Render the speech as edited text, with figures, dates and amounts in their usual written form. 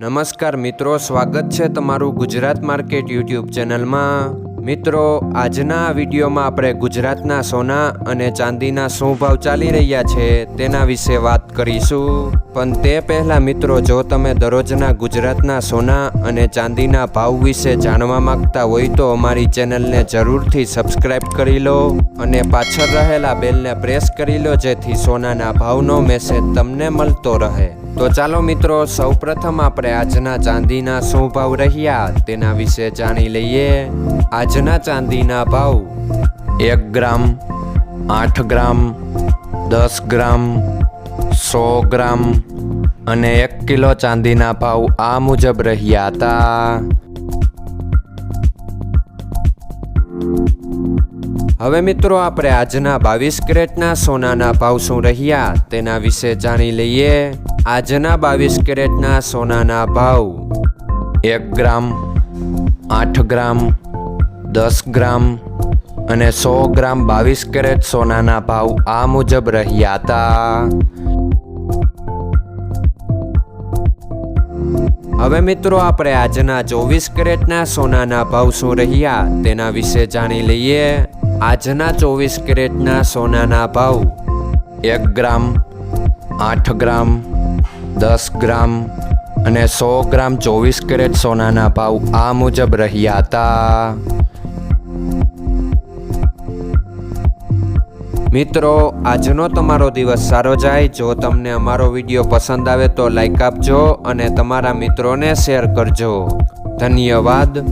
નમસ્કાર મિત્રો, સ્વાગત છે તમારું ગુજરાત માર્કેટ યુટ્યુબ ચેનલમાં। મિત્રો, આજના વિડીયોમાં આપણે ગુજરાતના સોના અને ચાંદીના શું ભાવ ચાલી રહ્યા છે તેના વિશે વાત કરીશું। પણ તે પહેલાં મિત્રો, જો તમે દરરોજના ગુજરાતના સોના અને ચાંદીના ભાવ વિશે જાણવા માંગતા હોય તો અમારી ચેનલને જરૂરથી સબસ્ક્રાઈબ કરી લો અને પાછળ રહેલા બેલને પ્રેસ કરી લો, જેથી સોનાના ભાવનો મેસેજ તમને મળતો રહે। તો ચાલો મિત્રો, સૌપ્રથમ આપણે આજના ચાંદીના શું ભાવ રહ્યા તેના વિશે જાણી લઈએ। આજના ચાંદીના ભાવ 1 ગ્રામ, 8 ગ્રામ, 10 ગ્રામ, 100 ગ્રામ અને 1 કિલો ચાંદીના ભાવ આ મુજબ રહ્યા હતા। હવે મિત્રો, આપણે આજના 22 કેરેટના સોનાના ભાવ શું રહ્યા તેના વિશે જાણી લઈએ। આજના 22 કેરેટના સોનાના ભાવ 1 ગ્રામ, 8 ગ્રામ, 10 ગ્રામ અને 100 ગ્રામ 22 કેરેટ સોનાના ભાવ આ મુજબ રહ્યા હતા। હવે મિત્રો, આપણે આજના 24 કેરેટના સોનાના ભાવ શું રહ્યા તેના વિશે જાણી લઈએ। આજના 24 કેરેટના સોનાના ભાવ 1 ગ્રામ, 8 ગ્રામ, 10 ગ્રામ અને 100 ગ્રામ 24 કેરેટ સોનાના ભાવ આ મુજબ રહ્યા હતા। મિત્રો, આજનો તમારો દિવસ સારો જાય। જો તમને અમારો વિડીયો પસંદ આવે તો લાઈક આપજો અને તમારા મિત્રોને શેર કરજો। ધન્યવાદ।